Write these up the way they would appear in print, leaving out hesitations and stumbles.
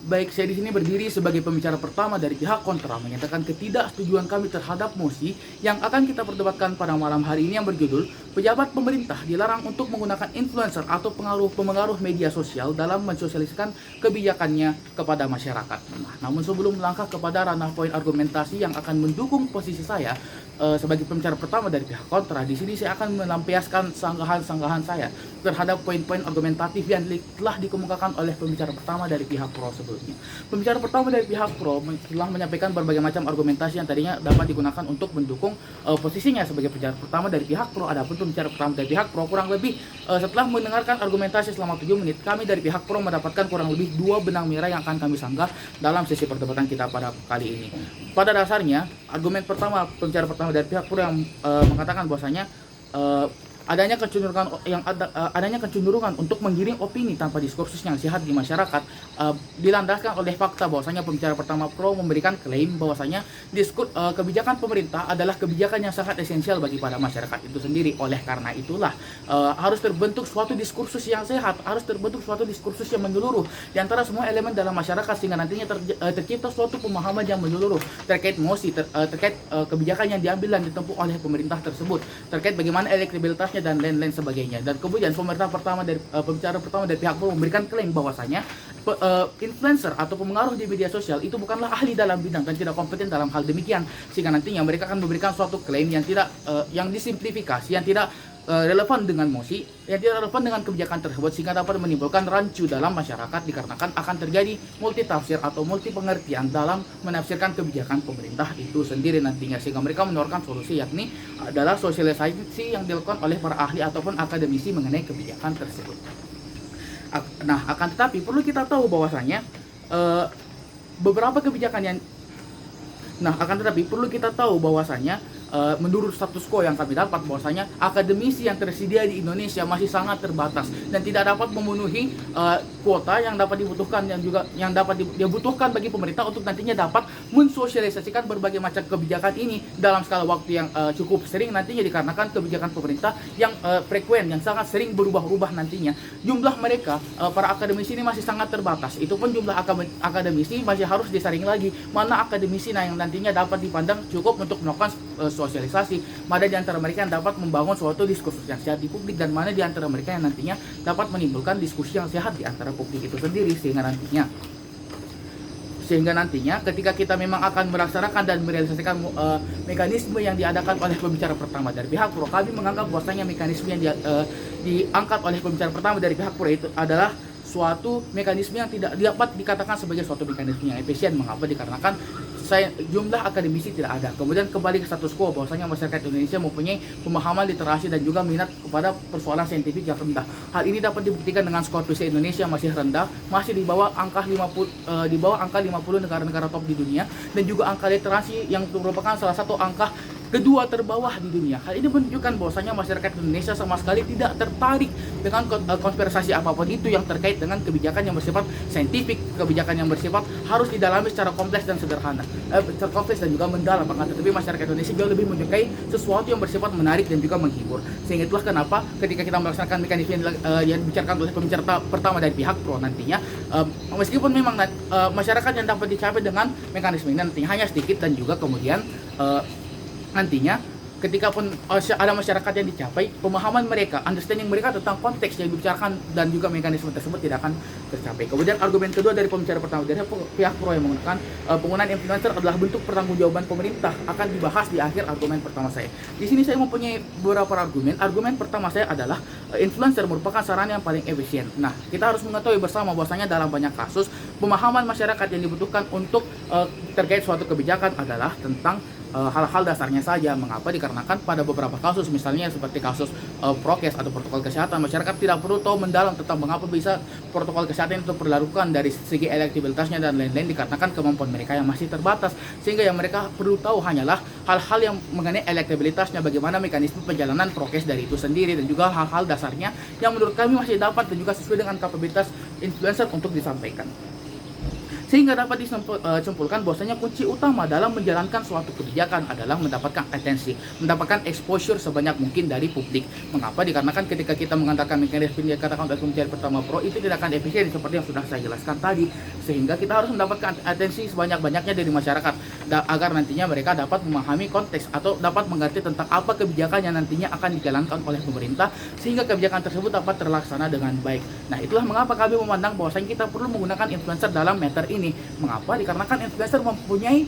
Baik, saya di sini berdiri sebagai pembicara pertama dari pihak kontra menyatakan ketidaksetujuan kami terhadap mosi yang akan kita perdebatkan pada malam hari ini yang berjudul pejabat pemerintah dilarang untuk menggunakan influencer atau pengaruh media sosial dalam mensosialisasikan kebijakannya kepada masyarakat. Namun sebelum melangkah kepada ranah poin argumentasi yang akan mendukung posisi saya sebagai pembicara pertama dari pihak kontra, di sini saya akan melampiaskan sanggahan saya terhadap poin-poin argumentatif yang telah dikemukakan oleh pembicara pertama dari pihak pro sebelumnya. Pembicara pertama dari pihak pro telah menyampaikan berbagai macam argumentasi yang tadinya dapat digunakan untuk mendukung posisinya sebagai pembicara pertama dari pihak pro. Adapun pembicara pertama dari pihak pro kurang lebih setelah mendengarkan argumentasi selama 7 menit, kami dari pihak pro mendapatkan kurang lebih 2 benang merah yang akan kami sanggah dalam sesi perdebatan kita pada kali ini. Pada dasarnya, argumen pertama pembicara pertama dari pihak pro yang mengatakan bahwasanya adanya kecenderungan untuk menggiring opini tanpa diskursus yang sehat di masyarakat dilandaskan oleh fakta bahwasanya pembicara pertama pro memberikan klaim bahwasanya kebijakan pemerintah adalah kebijakan yang sangat esensial bagi pada masyarakat itu sendiri. Oleh karena itulah harus terbentuk suatu diskursus yang sehat, harus terbentuk suatu diskursus yang menyeluruh di antara semua elemen dalam masyarakat sehingga nantinya tercipta suatu pemahaman yang menyeluruh terkait mosi, terkait kebijakan yang diambil dan ditempuh oleh pemerintah tersebut, terkait bagaimana elektabilitas dan lain-lain sebagainya. Dan kemudian pembicara pertama dari pihak pro memberikan klaim bahwasanya influencer atau pengaruh di media sosial itu bukanlah ahli dalam bidang dan tidak kompeten dalam hal demikian, sehingga nantinya mereka akan memberikan suatu klaim yang tidak yang disimplifikasi, yang tidak relevan dengan mosi, yang tidak relevan dengan kebijakan tersebut, sehingga dapat menimbulkan rancu dalam masyarakat dikarenakan akan terjadi multi tafsir atau multi pengertian dalam menafsirkan kebijakan pemerintah itu sendiri nantinya, sehingga mereka menawarkan solusi yakni adalah sosialisasi yang dilakukan oleh para ahli ataupun akademisi mengenai kebijakan tersebut. Nah, akan tetapi perlu kita tahu bahwasanya beberapa kebijakan yang menurut status quo yang kami dapat bahwasanya akademisi yang tersedia di Indonesia masih sangat terbatas dan tidak dapat memenuhi kuota yang dapat dibutuhkan yang dapat dibutuhkan bagi pemerintah untuk nantinya dapat mensosialisasikan berbagai macam kebijakan ini dalam skala waktu yang cukup sering nantinya, dikarenakan kebijakan pemerintah yang frekuen, yang sangat sering berubah-ubah nantinya. Jumlah mereka para akademisi ini masih sangat terbatas. Itu pun jumlah akademisi masih harus disaring lagi mana akademisi yang nantinya dapat dipandang cukup untuk melakukan sosialisasi, mana di antara mereka yang dapat membangun suatu diskursus yang sehat di publik, dan mana di antara mereka yang nantinya dapat menimbulkan diskusi yang sehat di antara publik itu sendiri, sehingga nantinya ketika kita memang akan melaksanakan dan merealisasikan mekanisme yang diadakan oleh pembicara pertama dari pihak pro, kami menganggap bahwasanya mekanisme yang diangkat oleh pembicara pertama dari pihak pro itu adalah suatu mekanisme yang tidak dapat dikatakan sebagai suatu mekanisme yang efisien. Mengapa? Dikarenakan jumlah akademisi tidak ada. Kemudian kembali ke status quo bahwasanya masyarakat Indonesia mempunyai pemahaman literasi dan juga minat kepada persoalan saintifik yang rendah. Hal ini dapat dibuktikan dengan skor PISA Indonesia masih rendah, masih di bawah angka 50 negara-negara top di dunia, dan juga angka literasi yang merupakan salah satu angka kedua terbawah di dunia. Hal ini menunjukkan bahwasanya masyarakat Indonesia sama sekali tidak tertarik dengan konspirasi apapun itu yang terkait dengan kebijakan yang bersifat saintifik, kebijakan yang bersifat harus didalami secara kompleks dan sederhana, terkompleks dan juga mendalam. Tetapi masyarakat Indonesia jauh lebih menyukai sesuatu yang bersifat menarik dan juga menghibur. Sehingga itulah kenapa ketika kita melaksanakan mekanisme yang dibicarakan oleh pembicara pertama dari pihak pro nantinya, meskipun memang masyarakat yang dapat dicapai dengan mekanisme ini nantinya hanya sedikit, dan juga kemudian nantinya ketika pun ada masyarakat yang dicapai, pemahaman mereka, understanding mereka tentang konteks yang dibicarakan dan juga mekanisme tersebut tidak akan tercapai. Kemudian argumen kedua dari pembicara pertama dari pihak pro yang menggunakan penggunaan influencer adalah bentuk pertanggungjawaban pemerintah, akan dibahas di akhir argumen pertama saya. Di sini saya mempunyai beberapa argumen. Argumen pertama saya adalah influencer merupakan sarana yang paling efisien. Nah, kita harus mengetahui bersama bahwasanya dalam banyak kasus pemahaman masyarakat yang dibutuhkan untuk terkait suatu kebijakan adalah tentang hal-hal dasarnya saja. Mengapa? Dikarenakan pada beberapa kasus, misalnya seperti kasus prokes atau protokol kesehatan, masyarakat tidak perlu tahu mendalam tentang mengapa bisa protokol kesehatan itu dilakukan dari segi elektabilitasnya dan lain-lain, dikarenakan kemampuan mereka yang masih terbatas, sehingga yang mereka perlu tahu hanyalah hal-hal yang mengenai elektabilitasnya, bagaimana mekanisme perjalanan prokes dari itu sendiri, dan juga hal-hal dasarnya yang menurut kami masih dapat dan juga sesuai dengan kapabilitas influencer untuk disampaikan. Sehingga dapat disimpulkan bahwasanya kunci utama dalam menjalankan suatu kebijakan adalah mendapatkan atensi, mendapatkan exposure sebanyak mungkin dari publik. Mengapa? Dikarenakan ketika kita mengandalkan mekanisme yang dikatakan oleh Pemencari Pertama Pro itu tidak akan efisien seperti yang sudah saya jelaskan tadi. Sehingga kita harus mendapatkan atensi sebanyak-banyaknya dari masyarakat agar nantinya mereka dapat memahami konteks atau dapat mengerti tentang apa kebijakan yang nantinya akan dijalankan oleh pemerintah sehingga kebijakan tersebut dapat terlaksana dengan baik. Nah, itulah mengapa kami memandang bahwasanya kita perlu menggunakan influencer dalam matter ini. Mengapa? Dikarenakan influencer mempunyai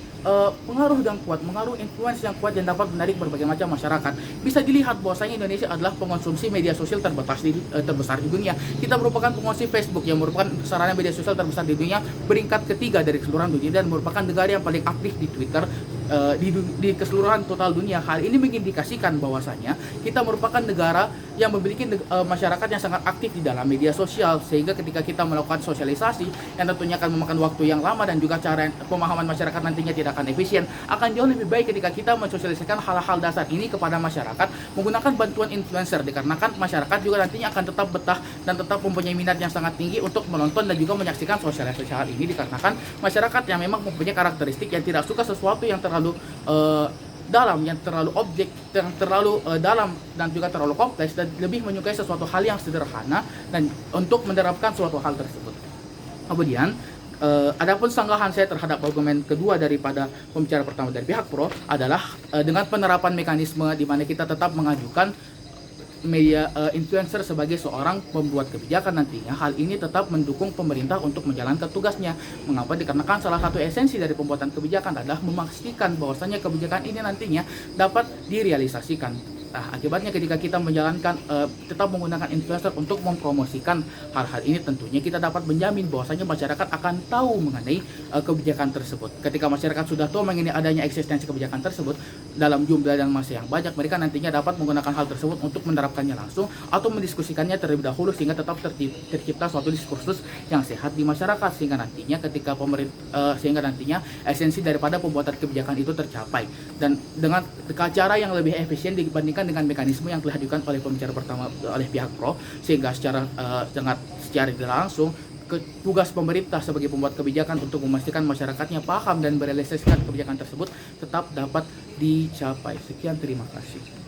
pengaruh yang kuat, influence yang kuat yang dapat menarik berbagai macam masyarakat. Bisa dilihat bahwasanya Indonesia adalah pengonsumsi media sosial terbesar di dunia. Kita merupakan pengonsumsi Facebook yang merupakan sarana media sosial terbesar di dunia, peringkat ketiga dari keseluruhan dunia dan merupakan negara yang paling aktif di Twitter di keseluruhan total dunia. Hal ini mengindikasikan bahwasanya kita merupakan negara yang memiliki masyarakat yang sangat aktif di dalam media sosial, sehingga ketika kita melakukan sosialisasi yang tentunya akan memakan waktu yang lama dan juga cara pemahaman masyarakat nantinya tidak akan efisien, akan jauh lebih baik ketika kita mensosialisasikan hal-hal dasar ini kepada masyarakat menggunakan bantuan influencer, dikarenakan masyarakat juga nantinya akan tetap betah dan tetap mempunyai minat yang sangat tinggi untuk menonton dan juga menyaksikan sosialisasi hal ini, dikarenakan masyarakat yang memang mempunyai karakteristik yang tidak suka sesuatu yang terlalu dalam, yang terlalu objek, yang terlalu dalam dan juga terlalu kompleks, dan lebih menyukai sesuatu hal yang sederhana dan untuk menerapkan suatu hal tersebut. Kemudian adapun sanggahan saya terhadap argumen kedua daripada pembicara pertama dari pihak pro adalah dengan penerapan mekanisme di mana kita tetap mengajukan media influencer sebagai seorang pembuat kebijakan nantinya, hal ini tetap mendukung pemerintah untuk menjalankan tugasnya. Mengapa? Dikarenakan salah satu esensi dari pembuatan kebijakan adalah memastikan bahwasanya kebijakan ini nantinya dapat direalisasikan. Nah, akibatnya ketika kita menjalankan tetap menggunakan influencer untuk mempromosikan hal-hal ini, tentunya kita dapat menjamin bahwasanya masyarakat akan tahu mengenai kebijakan tersebut. Ketika masyarakat sudah tahu mengenai adanya eksistensi kebijakan tersebut dalam jumlah dan masa yang banyak, mereka nantinya dapat menggunakan hal tersebut untuk menerapkannya langsung atau mendiskusikannya terlebih dahulu sehingga tetap tercipta suatu diskursus yang sehat di masyarakat, sehingga nantinya ketika sehingga nantinya esensi daripada pembuatan kebijakan itu tercapai dan dengan cara yang lebih efisien dibandingkan dengan mekanisme yang telah dilakukan oleh pembicara pertama oleh pihak pro, sehingga secara tidak langsung tugas pemerintah sebagai pembuat kebijakan untuk memastikan masyarakatnya paham dan merealisasikan kebijakan tersebut tetap dapat dicapai. Sekian, terima kasih.